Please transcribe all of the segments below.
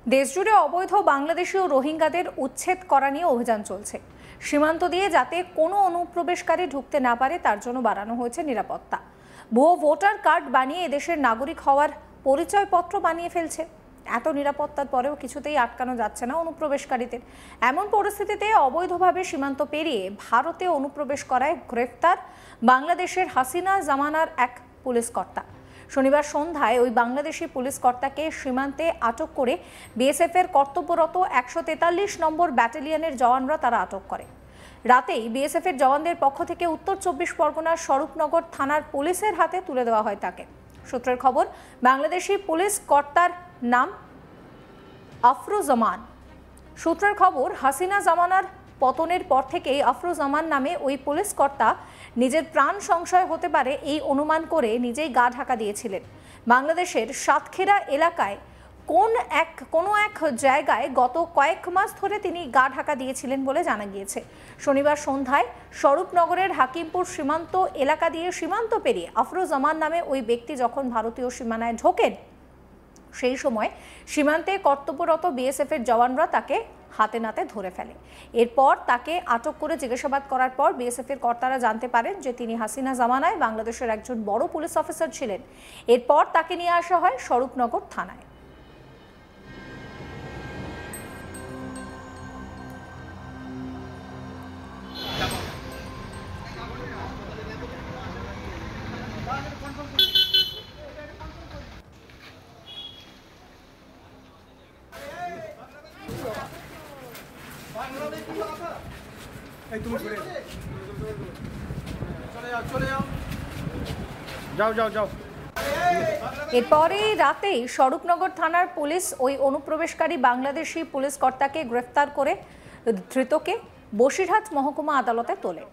দেশজুড়ে অবৈধ বাংলাদেশি ও রোহিঙ্গাদের উচ্ছেদ করা নিয়ে অভিযান চলছে। সীমান্ত দিয়ে যাতে কোনো অনুপ্রবেশকারী ঢুকতে না পারে তার জন্য বাড়ানো হয়েছে নিরাপত্তা। ভুয়ো ভোটার কার্ড বানিয়ে এদেশের নাগরিক হওয়ার পরিচয়পত্র বানিয়ে ফেলছে। এত নিরাপত্তার পরেও কিছুতেই আটকানো যাচ্ছে না অনুপ্রবেশকারীদের। এমন পরিস্থিতিতে অবৈধভাবে সীমান্ত পেরিয়ে ভারতে অনুপ্রবেশ করায় গ্রেফতার বাংলাদেশের হাসিনা জামানার এক পুলিশ কর্তা। শনিবার সন্ধ্যায় ওই বাংলাদেশি পুলিশ কর্তাকে সীমান্তে আটক করে বিএসএফ এর কর্তব্যরত 143 নম্বর ব্যাটালিয়নের জওয়ানরা তারা আটক করে। রাতেই বিএসএফ এর জওয়ানদের পক্ষ থেকে উত্তর 24 পরগনার স্বরূপনগর থানার পুলিশের হাতে তুলে দেওয়া হয় তাকে। সূত্রের খবর, বাংলাদেশি পুলিশ কর্তার নাম আফরুজ্জামান। সূত্রের খবর, হাসিনা জামানার পতনের পর থেকেই আফরুজ্জামান নামে ওই পুলিশ কর্তা নিজের প্রাণ সংশয় হতে পারে এই অনুমান করে নিজেই গা ঢাকা দিয়েছিলেন। বাংলাদেশের সাতক্ষীরা এলাকায় কোনো এক জায়গায় গত কয়েক মাস ধরে তিনি গা ঢাকা দিয়েছিলেন বলে জানা গিয়েছে। শনিবার সন্ধ্যায় স্বরূপনগরের হাকিমপুর সীমান্ত এলাকা দিয়ে সীমান্ত পেরিয়ে আফরুজ্জামান নামে ওই ব্যক্তি যখন ভারতীয় সীমানায় ঢোকেন, সেই সময় সীমান্তে কর্তব্যরত বিএসএফ এর জওয়ানরা তাকে হাতে নাতে ধরে ফেলে। এরপর তাকে আটক করে জিজ্ঞাসাবাদ করার পর বিএসএফ এর কর্তারা জানতে পারেন যে তিনি হাসিনা জামানায় বাংলাদেশের একজন বড় পুলিশ অফিসার ছিলেন। এরপর তাকে নিয়ে আসা হয় স্বরূপনগর থানায়। এরপরে রাতেই স্বরূপনগর থানার পুলিশ ওই অনুপ্রবেশকারী বাংলাদেশি পুলিশ কর্তাকে গ্রেফতার করে ধৃতকে বসিরহাট মহকুমা আদালতে তোলে।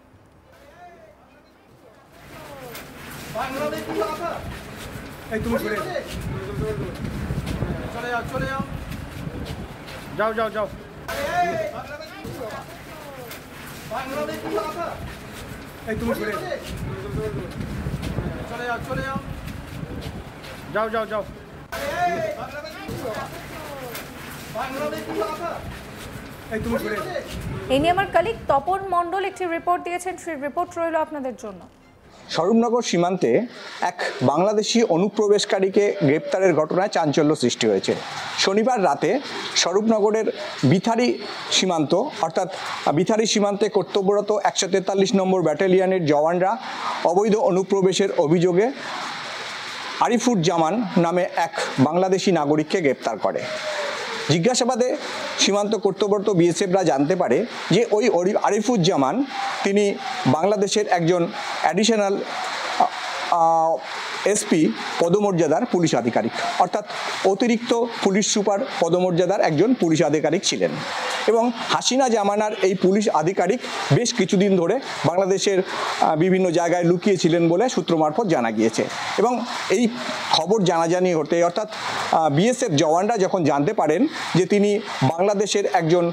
এই নিয়ে আমার কলিগ তপন মণ্ডল একটি রিপোর্ট দিয়েছেন, সেই রিপোর্ট রইল আপনাদের জন্য। স্বরূপনগর সীমান্তে এক বাংলাদেশি অনুপ্রবেশকারীকে গ্রেপ্তারের ঘটনায় চাঞ্চল্য সৃষ্টি হয়েছে। শনিবার রাতে স্বরূপনগরের বিথারি সীমান্ত অর্থাৎ বিথারি সীমান্তে কর্তব্যরত 143 নম্বর ব্যাটালিয়নের জওয়ানরা অবৈধ অনুপ্রবেশের অভিযোগে আরিফুজ্জামান নামে এক বাংলাদেশি নাগরিককে গ্রেপ্তার করে। জিজ্ঞাসাবাদে সীমান্ত কর্তব্যরত বিএসএফরা জানতে পারে যে ওই আরিফুজ্জামান তিনি বাংলাদেশের একজন অ্যাডিশনাল এসপি পদমর্যাদার পুলিশ আধিকারিক, অর্থাৎ অতিরিক্ত পুলিশ সুপার পদমর্যাদার একজন পুলিশ আধিকারিক ছিলেন। এবং হাসিনা জামানার এই পুলিশ আধিকারিক বেশ কিছুদিন ধরে বাংলাদেশের বিভিন্ন জায়গায় লুকিয়েছিলেন বলে সূত্র মারফত জানা গিয়েছে। এবং এই খবর জানাজানি হতে অর্থাৎ বিএসএফ জওয়ানরা যখন জানতে পারেন যে তিনি বাংলাদেশের একজন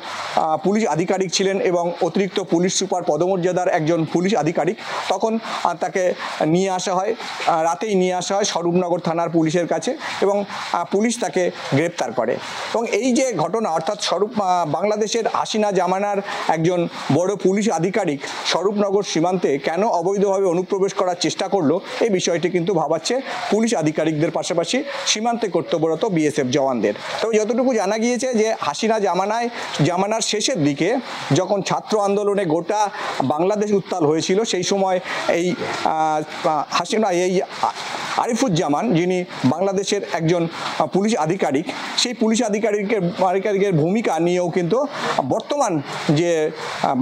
পুলিশ আধিকারিক ছিলেন এবং অতিরিক্ত পুলিশ সুপার পদমর্যাদার একজন পুলিশ আধিকারিক, তখন তাকে নিয়ে আসা হয়, রাতেই নিয়ে আসা হয় স্বরূপনগর থানার পুলিশের কাছে এবং পুলিশ তাকে গ্রেপ্তার করে। এবং এই যে ঘটনা অর্থাৎ বাংলাদেশের হাসিনা জামানার একজন বড় পুলিশ আধিকারিক স্বরূপনগর সীমান্তে কেন অবৈধভাবে অনুপ্রবেশ করার চেষ্টা করলো, এই বিষয়টি কিন্তু ভাবাচ্ছে পুলিশ আধিকারিকদের পাশাপাশি সীমান্তে কর্তব্যরত বিএসএফ জওয়ানদের। তবে যতটুকু জানা গিয়েছে যে হাসিনা জামানার শেষের দিকে যখন ছাত্র আন্দোলনে গোটা বাংলাদেশ উত্তাল হয়েছিল, সেই সময় এই আরিফুজ্জামান যিনি বাংলাদেশের একজন পুলিশ আধিকারিক, সেই পুলিশ আধিকারিকের ভূমিকা নিয়েও কিন্তু বর্তমান যে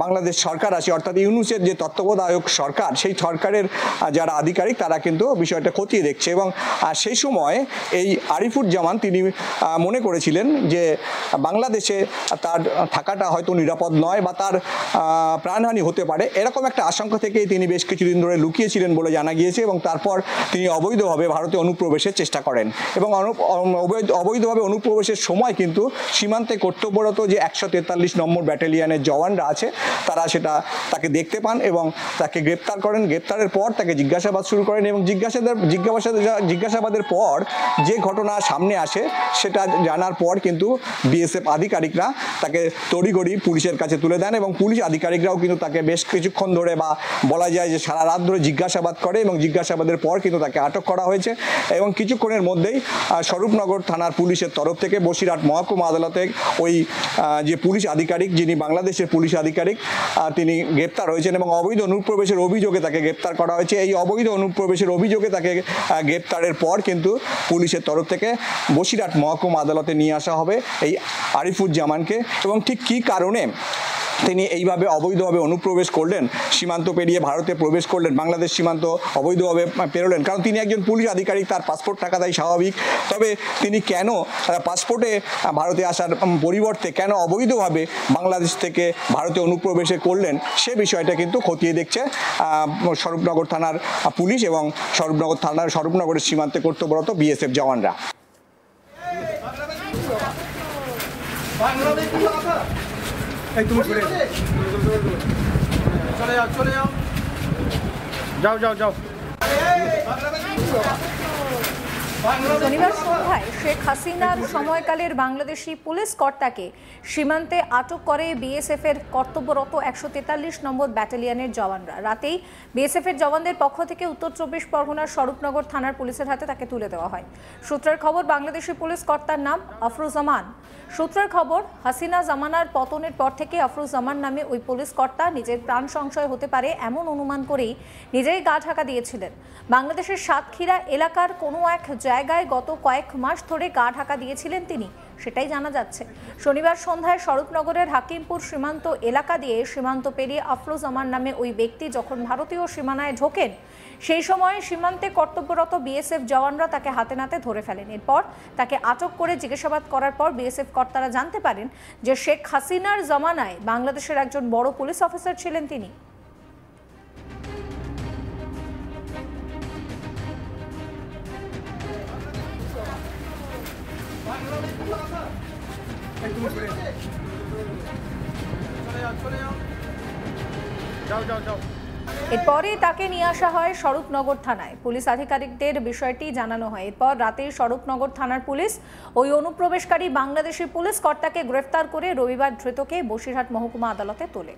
বাংলাদেশ সরকার আছে অর্থাৎ ইউনূসের যে তত্ত্বাবধায়ক সরকার, সেই সরকারের যারা আধিকারিক তারা কিন্তু বিষয়টা খতিয়ে দেখছে। এবং সেই সময় এই আরিফুজ্জামান তিনি মনে করেছিলেন যে বাংলাদেশে তার থাকাটা হয়তো নিরাপদ নয় বা তার প্রাণহানি হতে পারে, এরকম একটা আশঙ্কা থেকেই তিনি বেশ কিছুদিন ধরে লুকিয়েছিলেন বলে জানা গিয়েছে। এবং তারপর তিনি অবৈধ অবৈধভাবে ভারতে অনুপ্রবেশের চেষ্টা করেন এবং অবৈধভাবে অনুপ্রবেশের সময় কিন্তু সীমান্তে কর্তব্যরত যে 143 নম্বর ব্যাটালিয়নের জওয়ানরা আছে তারা তাকে দেখতে পান এবং তাকে গ্রেপ্তার করেন। গ্রেপ্তারের পর তাকে জিজ্ঞাসাবাদ শুরু করেন এবং জিজ্ঞাসাবাদের পর যে ঘটনা সামনে আসে সেটা জানার পর কিন্তু বিএসএফ আধিকারিকরা তাকে তড়িঘড়ি পুলিশের কাছে তুলে দেন এবং পুলিশ আধিকারিকরাও কিন্তু তাকে বেশ কিছুক্ষণ ধরে বা বলা যায় যে সারা রাত ধরে জিজ্ঞাসাবাদ করে এবং জিজ্ঞাসাবাদের পর কিন্তু তাকে আটক করা হয়েছে এবং কিছুক্ষণের মধ্যেই স্বরূপনগর থানার পুলিশের তরফ থেকে বসিরহাট মহকুমা আদালতে ওই যে পুলিশ আধিকারিক, যিনি বাংলাদেশের পুলিশ আধিকারিক, তিনি গ্রেপ্তার হয়েছেন এবং অবৈধ অনুপ্রবেশের অভিযোগে তাকে গ্রেপ্তার করা হয়েছে। এই অবৈধ অনুপ্রবেশের অভিযোগে তাকে গ্রেপ্তারের পর কিন্তু পুলিশের তরফ থেকে বসিরহাট মহকুমা আদালতে নিয়ে আসা হবে এই আরিফুজ্জামানকে। এবং ঠিক কী কারণে তিনি এইভাবে অবৈধভাবে অনুপ্রবেশ করলেন, সীমান্ত পেরিয়ে ভারতে প্রবেশ করলেন, বাংলাদেশ সীমান্ত অবৈধভাবে পেরোলেন, কারণ তিনি একজন পুলিশ আধিকারিক, তার পাসপোর্ট থাকা তাই স্বাভাবিক। তবে তিনি কেন পাসপোর্টে ভারতে আসার পরিবর্তে কেন অবৈধভাবে বাংলাদেশ থেকে ভারতে অনুপ্রবেশে করলেন সে বিষয়টা কিন্তু খতিয়ে দেখছে স্বরূপনগর থানার পুলিশ এবং স্বরূপনগরের সীমান্তে কর্তব্যরত বিএসএফ জওয়ানরা। তুমি চলে যাও। শনিবার সন্ধ্যায় শেখ হাসিনার সময়কালের বাংলাদেশি পুলিশ কর্তাকে সীমান্তে আটক করে বিএসএফ এর কর্তব্যরত 143 নম্বর ব্যাটালিয়নের জওয়ানরা। রাতেই বিএসএফ এর জওয়ানদের পক্ষ থেকে উত্তর 24 পরগনার স্বরূপনগর থানার পুলিশের হাতে তাকে তুলে দেওয়া হয়। সূত্রের খবর, বাংলাদেশি পুলিশ কর্তার নাম আফরুজ্জামান। সূত্রের খবর, হাসিনা জামানার পতনের পর থেকে আফরুজ্জামান নামে ওই পুলিশ কর্তা নিজের প্রাণ সংশয় হতে পারে এমন অনুমান করেই নিজেই গা ঢাকা দিয়েছিলেন। বাংলাদেশের সাতক্ষীরা এলাকার কোনো এক জায়গায় গত কয়েক মাস ধরে গা ঢাকা দিয়েছিলেন তিনি, সেটাই জানা যাচ্ছে। শনিবার সন্ধ্যায় স্বরূপনগরের হাকিমপুর সীমান্ত এলাকা দিয়ে সীমান্ত পেরিয়ে আফরুজ্জামান নামে ওই ব্যক্তি যখন ভারতীয় সীমানায় ঢোকেন সেই সময় সীমান্তে কর্তব্যরত বিএসএফ জওয়ানরা তাকে হাতে নাতে ধরে ফেলেন। এরপর তাকে আটক করে জিজ্ঞাসাবাদ করার পর বিএসএফ কর্তারা জানতে পারেন যে শেখ হাসিনার জমানায় বাংলাদেশের একজন বড় পুলিশ অফিসার ছিলেন তিনি। এরপরে তাকে নিয়ে আসা হয় স্বরূপনগর থানায়। পুলিশ আধিকারিকদের বিষয়টি জানানো হয়। এরপর রাতে স্বরূপনগর থানার পুলিশ ওই অনুপ্রবেশকারী বাংলাদেশি পুলিশ কর্তাকে গ্রেফতার করে রবিবার ধৃতকে বসিরহাট মহকুমা আদালতে তোলে।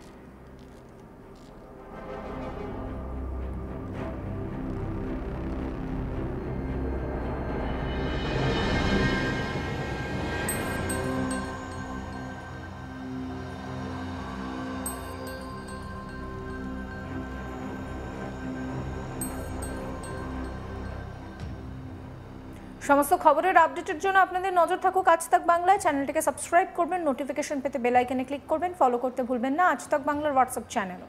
সমস্ত খবরের আপডেটের জন্য আপনাদের নজর থাকুক আজ তাক বাংলায়। চ্যানেলটিকে সাবস্ক্রাইব করবেন, নোটিফিকেশন পেতে বেল আইকনে ক্লিক করবেন, ফলো করতে ভুলবেন না আজ তাক বাংলার হোয়াটসঅ্যাপ চ্যানেলও।